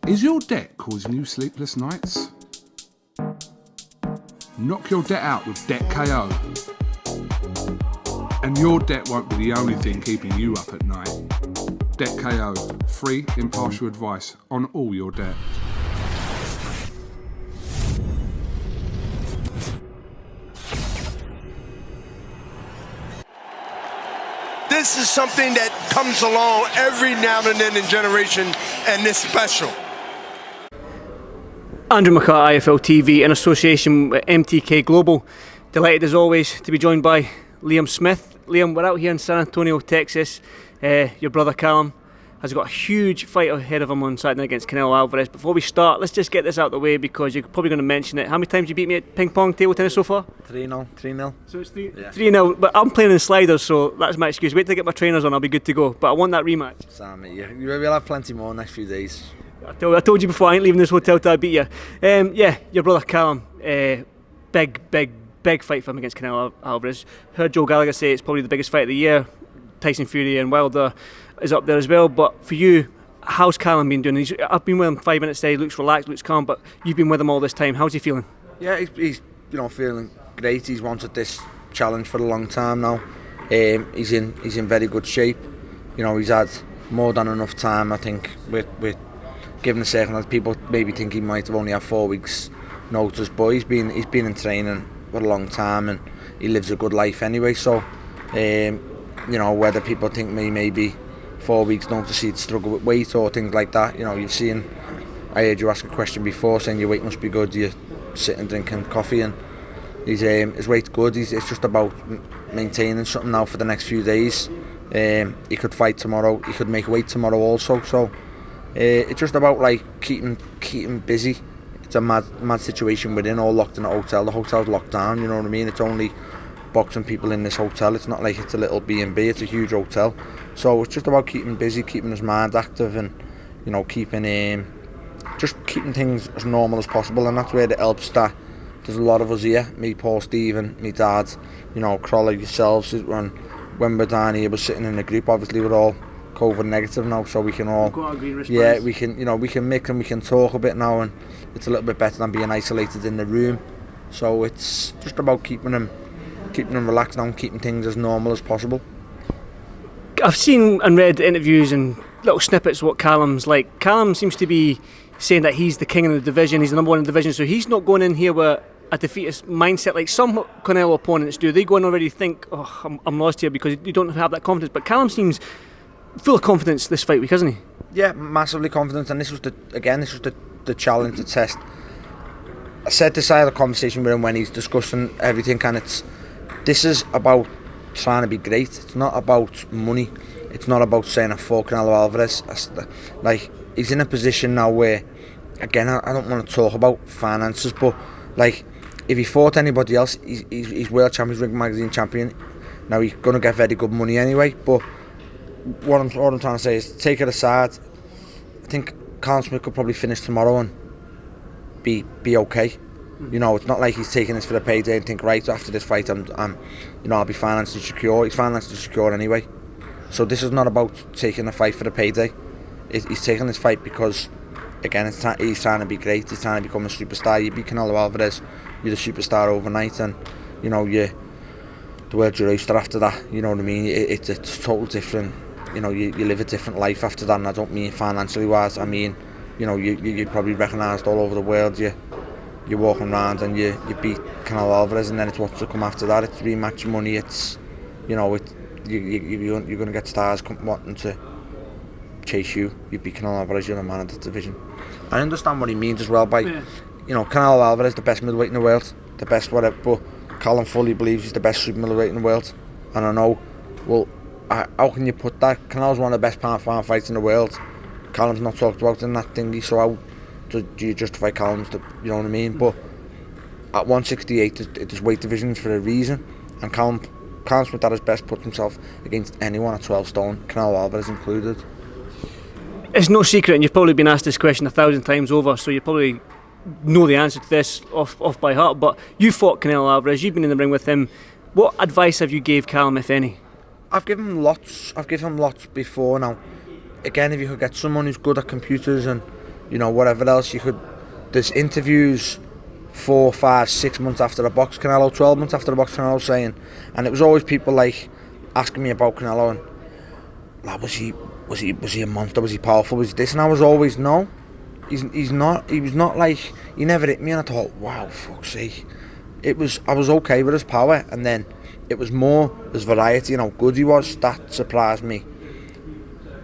Is your debt causing you sleepless nights? Knock your debt out with Debt KO. And your debt won't be the only thing keeping you up at night. Debt KO, free, impartial advice on all your debt. This is something that comes along every now and then in generation, and it's special. Andrew McCART, IFL TV, in association with MTK Global. Delighted as always to be joined by Liam Smith. Liam, we're out here in San Antonio, Texas. Your brother Callum has got a huge fight ahead of him on Saturday against Canelo Alvarez. Before we start, let's just get this out of the way because you're probably going to mention it. How many times you beat me at ping pong table tennis so far? 3-0. So it's 3-0, but I'm playing in sliders, so that's my excuse. Wait till I get my trainers on, I'll be good to go. But I want that rematch. Sam, we'll have plenty more next few days. I told you before, I ain't leaving this hotel till I beat you. Yeah, your brother Callum, big fight for him against Canelo Alvarez. Heard Joe Gallagher say it's probably the biggest fight of the year. Tyson Fury and Wilder is up there as well. But for you, how's Callum been doing? I've been with him 5 minutes today. He looks relaxed, looks calm. But you've been with him all this time. How's he feeling? Yeah, he's feeling great. He's wanted this challenge for a long time now. He's in very good shape. He's had more than enough time. I think with given the circumstances, people maybe think he might have only had 4 weeks notice, but he's been in training for a long time and he lives a good life anyway. So whether people think maybe 4 weeks notice he'd struggle with weight or things like that, you've seen. I heard you ask a question before saying your weight must be good. You're sitting drinking coffee and his weight's good. It's just about maintaining something now for the next few days. He could fight tomorrow. He could make weight tomorrow also. So it's just about keeping busy. It's a mad situation. We're all locked in a hotel. The hotel's locked down. You know what I mean? It's only boxing people in this hotel. It's not like it's a little B&B. It's a huge hotel. So it's just about keeping busy, keeping his mind active, and keeping things as normal as possible. And that's where it helps that there's a lot of us here. Me, Paul, Stephen, me dad, Crawley, yourselves. When we're down here, we're sitting in a group. Obviously, we're all COVID negative now, so we can all we can mix and we can talk a bit now, and it's a little bit better than being isolated in the room. So it's just about keeping them relaxed now and keeping things as normal as possible. I've seen and read interviews and little snippets of what Callum's like. Callum seems to be saying that he's the king of the division, he's the number one in the division, so he's not going in here with a defeatist mindset like some Canelo opponents do. They go and already think, I'm lost here, because you don't have that confidence. But Callum seems full of confidence this fight week, isn't he? Yeah, massively confident, and this was the challenge, the test. I said this, I had a conversation with him when he's discussing everything, and this is about trying to be great. It's not about money. It's not about saying I fought Canelo Alvarez. He's in a position now where, again, I don't want to talk about finances, but if he fought anybody else, he's world champion, Ring Magazine champion. Now he's going to get very good money anyway, but what I'm trying to say is, take it aside, I think Callum Smith could probably finish tomorrow and be okay. It's not like he's taking this for a payday and think, right, after this fight I'll be financially secure. He's financially secure anyway. So this is not about taking a fight for a payday. He's taking this fight because, again, he's trying to be great. He's trying to become a superstar. You beat Canelo Alvarez, you're the superstar overnight, and the world's your oyster after that. You know what I mean? It's a total different. You live a different life after that, and I don't mean financially wise. I mean, you're probably recognised all over the world. You're walking around and you beat Canelo Alvarez, and then it's what's to come after that. It's rematch money. It's you're going to get stars wanting to chase you. You beat Canelo Alvarez, you're a man of the division. I understand what he means as well by Canelo Alvarez, the best middleweight in the world, the best whatever, but Callum fully believes he's the best super middleweight in the world. And I know, well, how can you put that? Canelo's one of the best pound-for-pound fights in the world. Callum's not talked about in that thingy, so how do you justify Callum's, you know what I mean? But at 168, there's weight divisions for a reason, and Callum Smith at his best puts himself against anyone at 12 stone, Canelo Alvarez included. It's no secret, and you've probably been asked this question 1,000 times over, so you probably know the answer to this off by heart, but you fought Canelo Alvarez, you've been in the ring with him. What advice have you gave Callum, if any? I've given him lots before now. Again, if you could get someone who's good at computers and you know, whatever else you could. There's interviews 4, 5, 6 months after the box Canelo, 12 months after the box Canelo saying, and it was always people like asking me about Canelo and like, was he a monster, was he powerful, was he this, and I was always no. He's not. He was not like, he never hit me, and I thought, wow, fuck's sake. I was okay with his power, and then it was more his variety and how good he was that surprised me.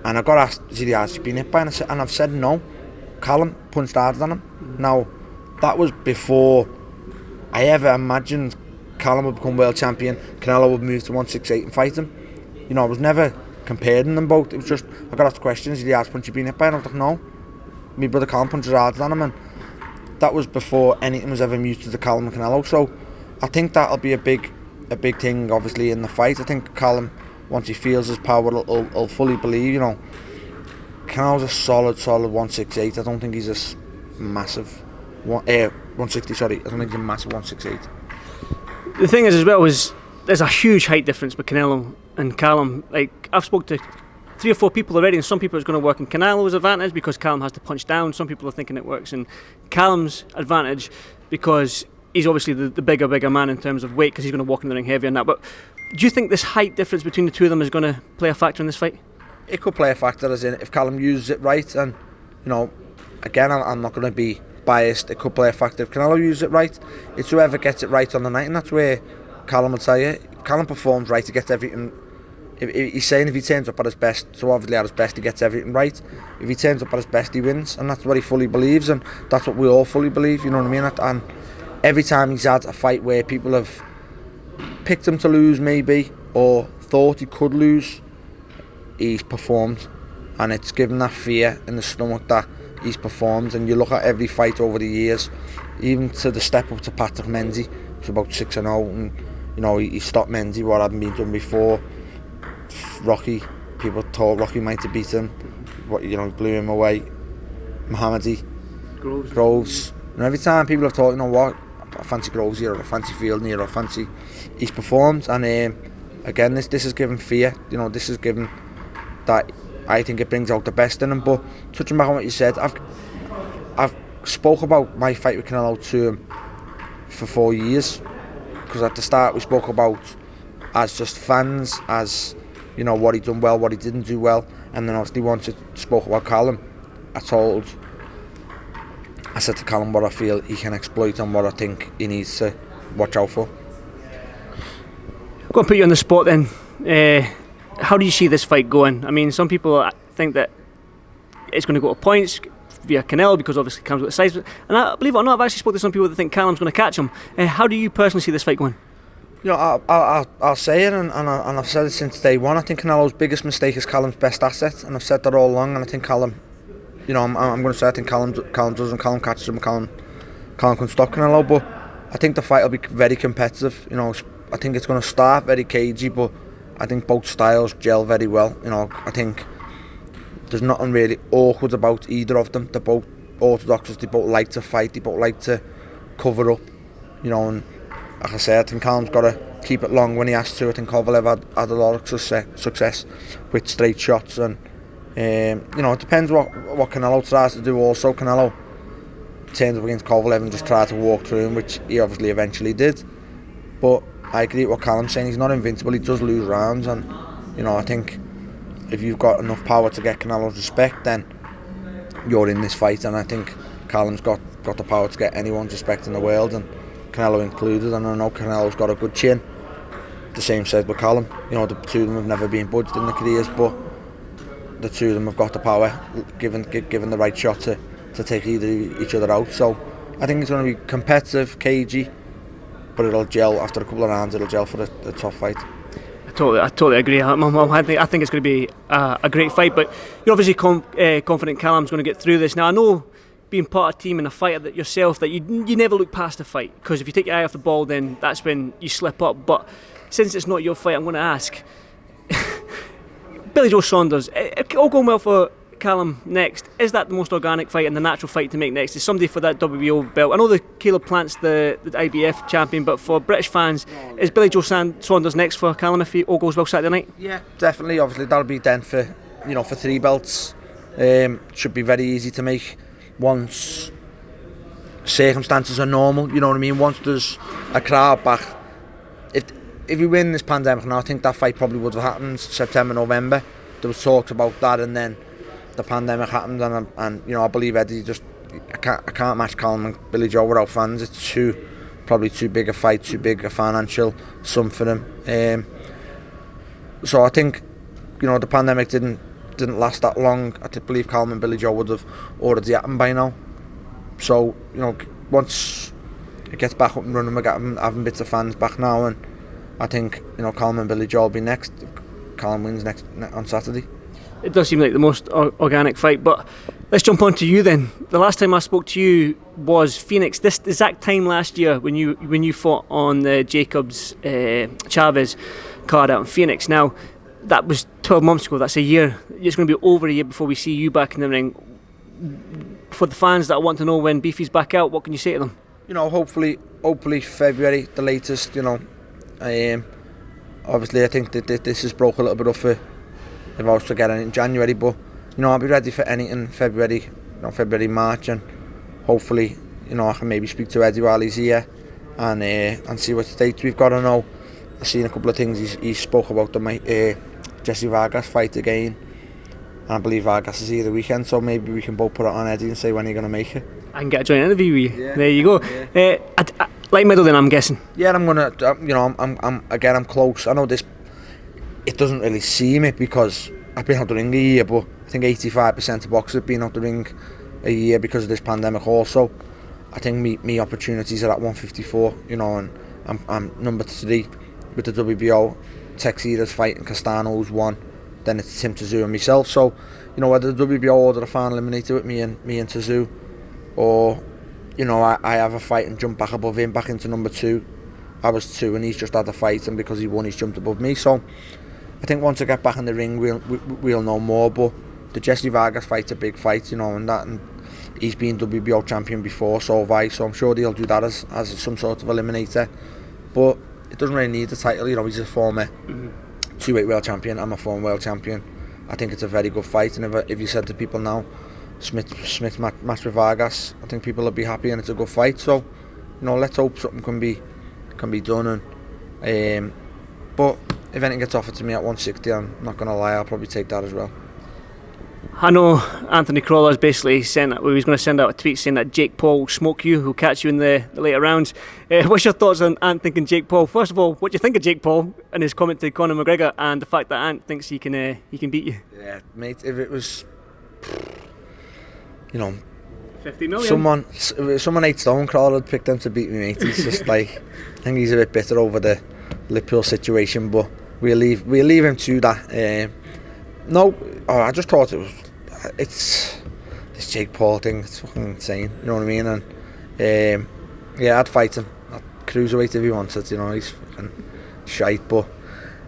And I got asked, has he been hit by? And I've said no. Callum punched harder than him. Now, that was before I ever imagined Callum would become world champion, Canelo would move to 168 and fight him. You know, I was never comparing them both. It was just, I got asked the question, is he the hardest punch you've been hit by? And I was like, no. My brother Callum punches harder than him, and that was before anything was ever muted to Callum and Canelo. So I think that'll be a big thing, obviously, in the fight. I think Callum, once he feels his power, will fully believe, you know. Canelo's a solid 168. I don't think he's a massive 160. Sorry, I don't think he's a massive 168. The thing is, as well, is there's a huge height difference with Canelo and Callum. Like, I've spoke to 3 or 4 people already, and some people it's going to work in Canelo's advantage because Callum has to punch down. Some people are thinking it works in Callum's advantage because he's obviously the bigger man in terms of weight, because he's going to walk in the ring heavier and that. But do you think this height difference between the two of them is going to play a factor in this fight? It could play a factor, as in if Callum uses it right, and you know, again, I'm not going to be biased. It could play a factor if Canelo uses it right. It's whoever gets it right on the night, and that's where Callum will tell you. If Callum performs right, he gets everything. He's saying if he turns up at his best, so obviously at his best he gets everything right. If he turns up at his best, he wins, and that's what he fully believes, and that's what we all fully believe, you know what I mean? And every time he's had a fight where people have picked him to lose maybe, or thought he could lose, he's performed, and it's given that fear in the stomach that he's performed. And you look at every fight over the years, even to the step up to Patrick Mendy, it's about 6-0, and you know, he stopped Mendy, what hadn't been done before. Rocky, people thought Rocky might have beaten him, you know, blew him away. Muhammadi, Groves, and every time people have thought, you know what, I fancy Groves here, or I fancy Fielding here, or I fancy, he's performed. And again, this is given fear, you know, this is given that I think it brings out the best in him. But touching back on what you said, I've spoke about my fight with Canelo to him for 4 years, because at the start we spoke about as just fans, as you know, what he done well, what he didn't do well, and then obviously once it spoke about Callum, I said to Callum what I feel he can exploit and what I think he needs to watch out for. I'm going to put you on the spot then. How do you see this fight going? I mean, some people think that it's going to go to points via Canelo because obviously Callum's got the size, and I believe it or not, I've actually spoken to some people that think Callum's going to catch him. How do you personally see this fight going? You know, I'll say it, and I've said it since day one. I think Canelo's biggest mistake is Callum's best asset, and I've said that all along. And I think Callum, you know, I'm going to say I think Callum does, and Callum catches him, Callum can stop Canelo. But I think the fight will be very competitive. You know, I think it's going to start very cagey, but I think both styles gel very well. You know, I think there's nothing really awkward about either of them. They're both orthodox. They both like to fight. They both like to cover up. You know, and like I said, I think Callum's got to keep it long when he has to. I think Kovalev had a lot of success with straight shots, and you know, it depends what Canelo tries to do. Also, Canelo turned up against Kovalev and just tried to walk through him, which he obviously eventually did. But I agree with what Callum's saying. He's not invincible. He does lose rounds, and you know, I think if you've got enough power to get Canelo's respect, then you're in this fight. And I think Callum's got the power to get anyone's respect in the world, and Canelo included. And I know Canelo's got a good chin. The same said with Callum. You know, the two of them have never been budged in their careers, but the two of them have got the power, given the right shot to take each other out. So I think it's going to be competitive, cagey, but it'll gel after a couple of rounds. It'll gel for a tough fight. I totally agree. I think it's going to be a great fight. But you're obviously confident Callum's going to get through this. Now I know, being part of a team and a fighter that yourself, that you never look past the fight, because if you take your eye off the ball, then that's when you slip up. But since it's not your fight, I'm going to ask Billy Joe Saunders, all going well for Callum next, is that the most organic fight and the natural fight to make next? Is somebody for that WBO belt? I know that Caleb Plant's the IBF champion, but for British fans, is Billy Joe Saunders next for Callum if all goes well Saturday night? Yeah, definitely. Obviously that'll be then for 3 belts. Should be very easy to make. once circumstances are normal, you know what I mean, once there's a crowd back. If we win this pandemic now, I think that fight probably would have happened September, November. There was talks about that, and then the pandemic happened, and you know, I believe Eddie I can't match Callum and Billy Joe without fans. It's probably too big a fight, too big a financial sum for them. So I think, you know, the pandemic didn't last that long. I believe Callum and Billy Joe would have already happened by now. So, you know, once it gets back up and running, we're having bits of fans back now, and I think, you know, Callum and Billy Joe will be next. Callum wins next on Saturday. It does seem like the most organic fight, but let's jump on to you then. The last time I spoke to you was Phoenix, this exact time last year when you fought on the Jacobs Chavez card out in Phoenix. Now, that was 12 months ago. That's a year. It's going to be over a year before we see you back in the ring. For the fans that want to know when Beefy's back out, what can you say to them? You know, hopefully February, the latest. You know, obviously I think that this has broke a little bit off if I was to get it in January, but you know, I'll be ready for anything February, you know, February, March, and hopefully, you know, I can maybe speak to Eddie while he's here and see what dates we've got. I know I've seen a couple of things he spoke about the Jesse Vargas fight again. And I believe Vargas is here the weekend, so maybe we can both put it on Eddie and say when you're going to make it. I can get a joint interview with you. Yeah. There you go. Yeah. Light middle then, I'm guessing. Yeah, I'm gonna. You know, I'm close. I know this. It doesn't really seem it because I've been out the ring a year, but I think 85% of boxers have been out the ring a year because of this pandemic. Also, I think me opportunities are at 154. You know, and I'm number 3 with the WBO. Teixeira's fighting, Castano's 1. Then it's Tim Tszyu and myself. So, you know, whether the WBO order a final eliminator with me and Tszyu, or, you know, I have a fight and jump back above him, back into number 2. I was 2 and he's just had a fight, and because he won, he's jumped above me. So, I think once I get back in the ring, we'll know more. But the Jesse Vargas fight's a big fight, you know, and he's been WBO champion before, so have I. So I'm sure he'll do that as some sort of eliminator. But it doesn't really need the title, you know. He's a former 2-weight world champion. I'm a former world champion. I think it's a very good fight, and if you said to people now, Smith match with Vargas, I think people will be happy, and it's a good fight. So, you know, let's hope something can be done. And but if anything gets offered to me at 160, I'm not going to lie, I'll probably take that as well. I know Anthony Crawler's basically saying that he was going to send out a tweet saying that Jake Paul will smoke you, who'll catch you in the later rounds. What's your thoughts on Ant thinking Jake Paul? First of all, what do you think of Jake Paul and his comment to Conor McGregor, and the fact that Ant thinks he can beat you? Yeah, mate. If it was, you know, 50 million. Someone 8 stone, Crawler would pick them to beat me, mate. He's just like, I think he's a bit bitter over the Liverpool situation, but we'll leave him to that. I just thought it's this Jake Paul thing. It's fucking insane. You know what I mean? And yeah, I'd fight him. I'd cruiserweight if he wanted. You know, he's fucking shite. But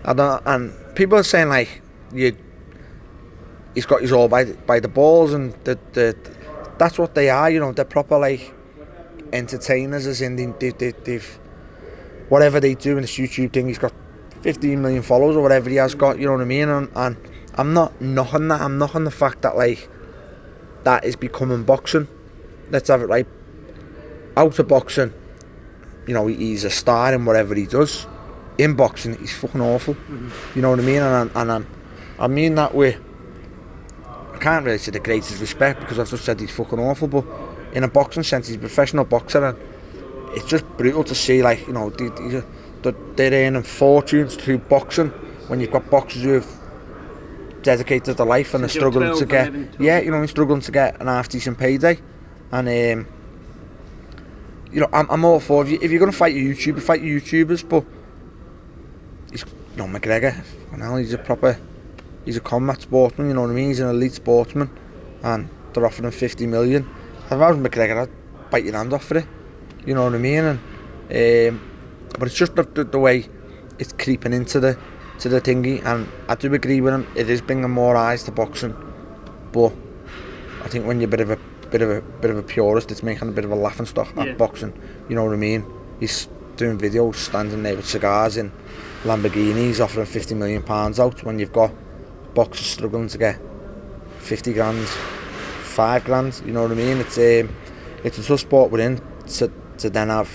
I don't. And people are saying like, he's got his all by the balls, and that's what they are. You know, they're proper like entertainers, as in they've whatever they do in this YouTube thing. He's got 15 million followers or whatever he has got. You know what I mean? And I'm not knocking that. I'm knocking the fact that like that is becoming boxing. Let's have it right. Out of boxing, you know, he's a star in whatever he does. In boxing, he's fucking awful. You know what I mean? And I mean that with, I can't really say the greatest respect because I've just said he's fucking awful, but in a boxing sense, he's a professional boxer, and it's just brutal to see, like, you know, they're earning fortunes through boxing when you've got boxers who have dedicated their life and they're struggling to get, struggling to get an half decent payday. And you know, I'm all for, if you're going to fight your YouTuber, fight your YouTubers, but he's, you know, McGregor, he's a combat sportsman, you know what I mean? He's an elite sportsman, and they're offering him 50 million. If I was McGregor, I'd bite your hand off for it, you know what I mean? And but it's just the way it's creeping into the thingy, and I do agree with him. It is bringing more eyes to boxing, but I think when you're a bit of a purist, it's making a bit of a laughing stock at boxing. You know what I mean? He's doing videos standing there with cigars in Lamborghinis, offering £50 million out when you've got boxers struggling to get 50 grand, 5 grand. You know what I mean? It's a tough sport we're in to then have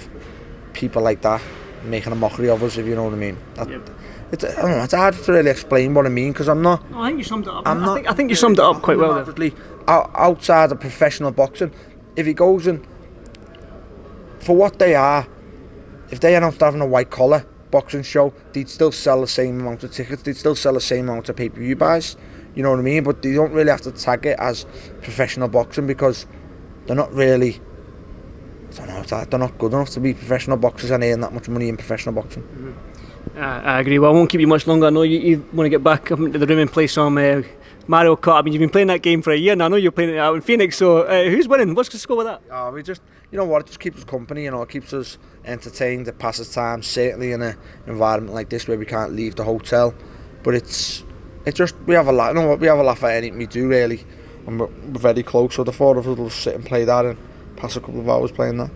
people like that making a mockery of us, if you know what I mean. It's, I don't know, it's hard to really explain what I mean, because I'm not. I think you summed it up. I think you summed it up quite well there. Outside of professional boxing, if he goes in for what they are, if they announced having a white collar boxing show, they'd still sell the same amount of tickets, they'd still sell the same amount of pay-per-view buys, you know what I mean? But they don't really have to tag it as professional boxing, because they're not really, I don't know, they're not good enough to be professional boxers and earn that much money in professional boxing. I agree. Well, I won't keep you much longer. I know you want to get back up into the room and play some Mario Kart. I mean, you've been playing that game for a year now. I know you're playing it out in Phoenix, so who's winning? What's the score with that? We just, you know what, it just keeps us company, you know, it keeps us entertained, it passes time, certainly in an environment like this where we can't leave the hotel. But it's just, we have a laugh, you know what, we have a laugh at anything we do, really, and we're very close, so the four of us will sit and play that and pass a couple of hours playing that.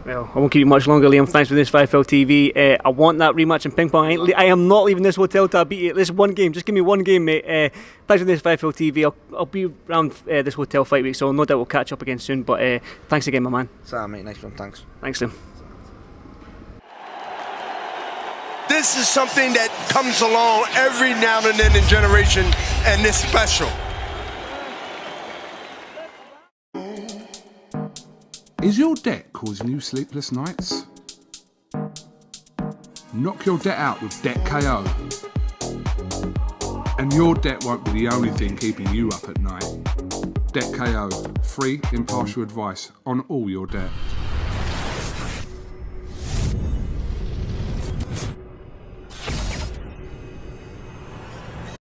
Well, I won't keep you much longer, Liam. Thanks for this 5L TV. I want that rematch in ping pong. I am not leaving this hotel till I beat you at this one game. Just give me one game, mate. Thanks for this 5L TV. I'll be around this hotel fight week, so no doubt we'll catch up again soon. But thanks again, my man. Sam, mate. Nice one. Thanks. Thanks, Liam. This is something that comes along every now and then in generation, and it's special. Is your debt causing you sleepless nights? Knock your debt out with Debt KO. And your debt won't be the only thing keeping you up at night. Debt KO, free impartial advice on all your debt.